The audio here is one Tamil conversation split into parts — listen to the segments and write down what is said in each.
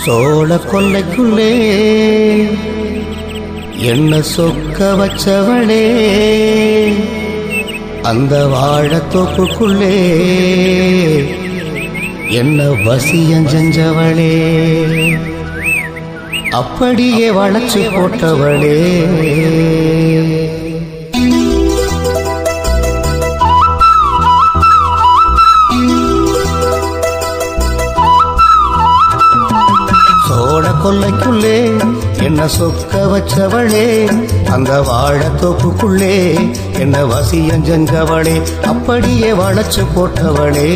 சோழ கொல்லைக்குள்ளே என்ன சொக்க வச்சவளே, அந்த வாழத்தோப்புக்குள்ளே என்ன வசியம் செஞ்சவளே, அப்படியே வளைச்சு போட்டவளே. சோழ கொல்லைக்குள்ளே என்ன சொக்க வச்சவளே, அந்த வாழத்தோப்புக்குள்ளே என்ன வசியம் செஞ்சவளே, அப்படியே வளைச்சு போட்டவளே.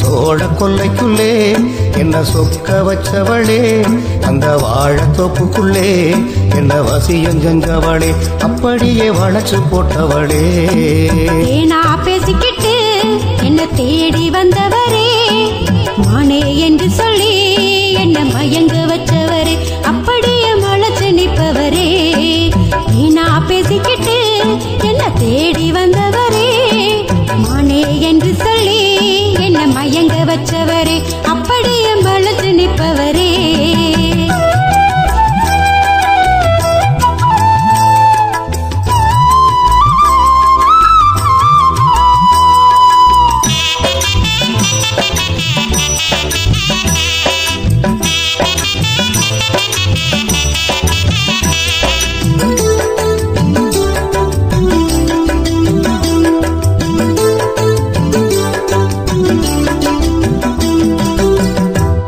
சோழ கொல்லைக்குள்ளே என்ன சொக்க வச்சவளே, அந்த வாழத்தோப்புக்குள்ளே என்ன வசியம் செஞ்சவளே, அப்படியே வளைச்சு போட்டவளே. நான் பேசிக்கிட்டு என்ன தேடி வந்தவரே, மானே என்று சொல்லி என்ன மயங்க வச்சவரே, அப்படியே மலைச்சு நிற்பவரே. நான் பேசிக்கிட்டு என்ன தேடி வந்தவரே, மானே என்று சொல்லி என்ன மயங்க வச்சவரே, அப்படியே மலைச்சு நிற்பவரே.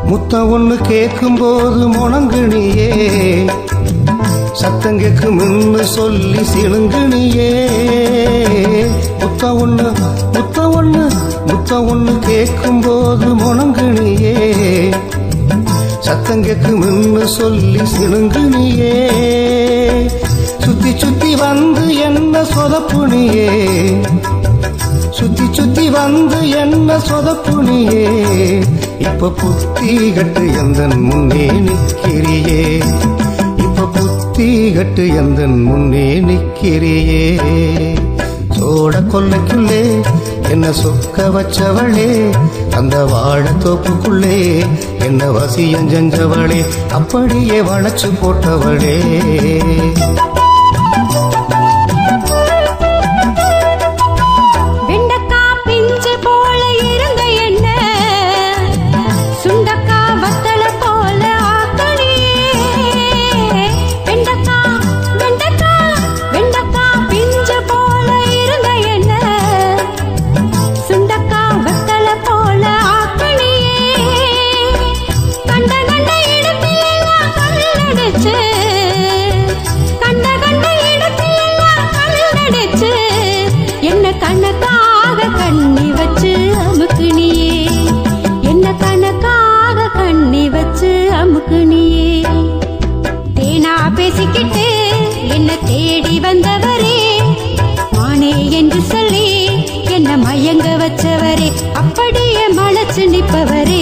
முத்தம் ஒண்ணு கேட்கும் போது முணங்குனியே, சத்தம் கேட்கும் சொல்லி சிணுங்குனியே. முத்தம் ஒண்ணு கேட்கும் போது முணங்குனியே, சத்தம் கேட்கும் சொல்லி சிணுங்குனியே. சுத்தி சுத்தி வந்து என்ன சொதப்புனியே, சுத்தி சுத்தி வந்து என்ன சொதப்புனியே. இப்ப புத்தி கட்டு எந்தன் முன்னே நிக்கிறியே, இப்ப புத்தி கட்டு எந்தன் முன்னே நிக்கிறியே. சோழ கொல்லைக்குள்ளே என்ன சொக்க வச்சவளே, அந்த வாழத்தோப்புக்குள்ளே என்ன வசியம் செஞ்சவளே, அப்படியே வளைச்சு போட்டவளே. கணக்காக கண்ணி வச்சு அமுக்குனியே, என்ன கணக்காக கண்ணி வச்சு அமுக்குனியே. தேனா பேசிக்கிட்டு என்ன தேடி வந்தவரே, மானே என்று சொல்லி என்ன மயங்க வச்சவரே, அப்படியே மலைச்சு நிற்பவரே.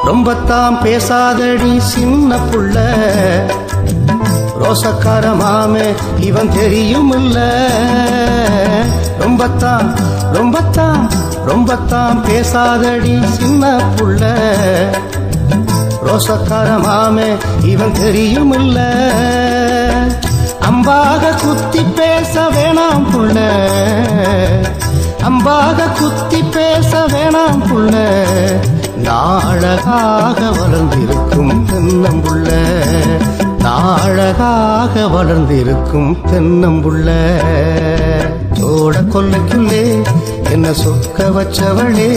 ரொம்பத்தான் பேசாதடி சின்ன புள்ள, ரோசக்கார மாமே இவன் தெரியுமில்ல. ரொம்பத்தான் பேசாதடி சின்ன புள்ள, ரோசக்கார மாமே இவன் தெரியுமில்ல. அம்பாக குத்தி பேச வேணாம் புள்ள, அம்பாக குத்தி பேச வேணாம் புள்ள. நாழகாக வளர்ந்திருக்கும் தென்னம்புள்ள, நாழகாக வளர்ந்திருக்கும் தென்னம்புள்ள. சோழ கொல்லைக்குள்ளே என்ன சொக்க வச்சவளே,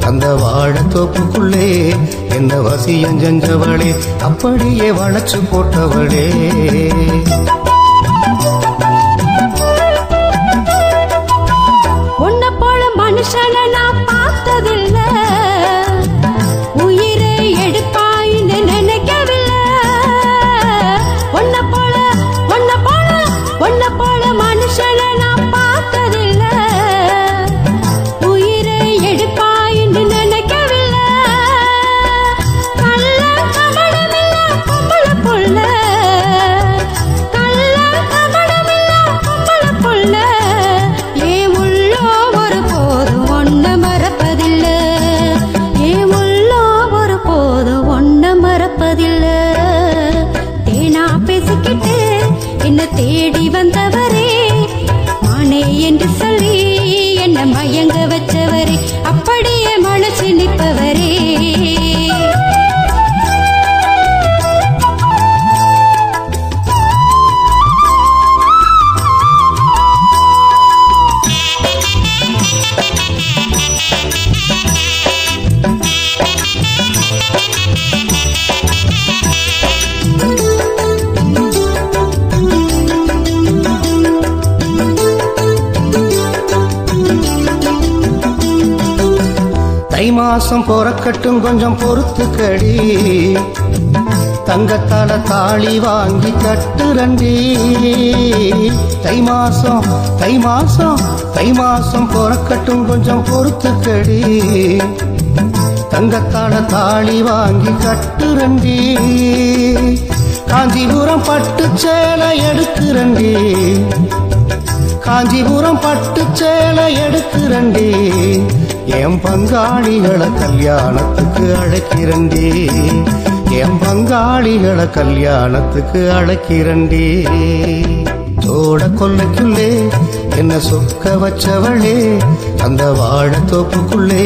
அந்த வாழத்தோப்புக்குள்ளே என்ன வசியம் செஞ்சவளே, அப்படியே வளைச்சு போட்டவளே. உன்னை போல மனுஷனை நான் பார்த்ததில்ல, உயிரை எடுப்பாயின்னு நினைக்கவில்லை. உன்னை போல மனுஷனை நான் தேடி வந்தவரே மானே என்று சொல்லி என்ன மயங்க வச்சவரே அப்படியே மனசு நிற்பவரே தை மாசம் பொறக்கட்டும் கொஞ்சம் பொறுத்துக்கடி தங்கத்தால தாலி வாங்கி கட்டுரண்டி தை மாசம் பொறக்கட்டும் கொஞ்சம் பொறுத்துக்கடி தங்கத்தால தாலி வாங்கி கட்டுரண்டி காஞ்சிபுரம் பட்டு சேலை எடுக்குரண்டி காஞ்சிபுரம் பட்டு சேலை எடுக்குரண்டி என் பங்காளிகளை கல்யாணத்துக்கு அழைக்கிறண்டி என் பங்காளிகளை கல்யாணத்துக்கு அழைக்கிறண்டி தோட கொல்லைக்குள்ளே என்ன சொக்க வச்சவளே அந்த வாழைத்தோப்புக்குள்ளே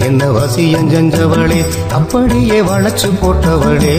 என்ன வசியம் செஞ்சவளே அப்படியே வளைச்சு போட்டவளே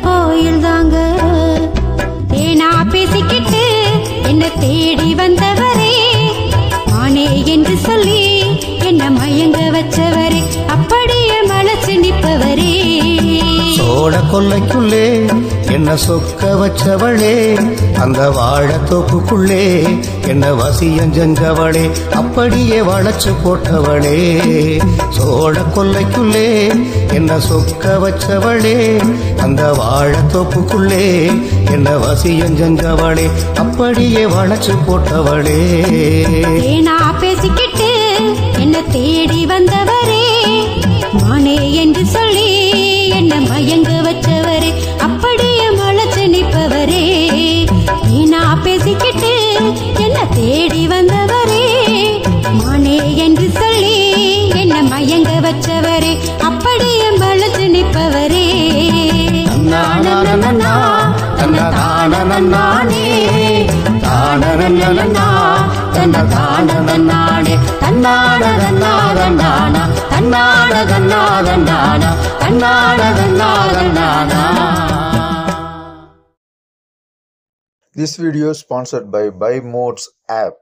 கோயில் தாங்க தேனா பேசிக்கிட்டு என்ன தேடி வந்தவரே மானே என்று சொல்லி என்ன மயங்க வச்சவரே அப்படியே மனசு நிற்பவரே சோட கொல்லைக்குள்ளே என்ன சொக்க வச்சவளே அந்த வாழைத்தோப்புக்குள்ளே என்ன வசியம் செஞ்சவளே அப்படியே வளைச்சு போட்டவளே சோட கொல்லைக்குள்ளே என்ன சொக்க வச்சவளே அந்த வாழைத்தோப்புக்குள்ளே என்ன வசியம் செஞ்சவளே அப்படியே வளைச்சு போட்டவளே நான் பேசிக்கிட்டு என்ன தேடி வந்தவரே மானே என்று சொல்லி என்ன மயங்க வச்சவரே அப்படியே மனசு நிற்பவரே நான் பேசிக்கிட்டு என்ன தேடி வந்தவரே மானே என்று சொல்லி என்ன மயங்க வச்சவரே அப்படியே மனசு நிற்பவரே நானே This video is sponsored by Buy Modes app.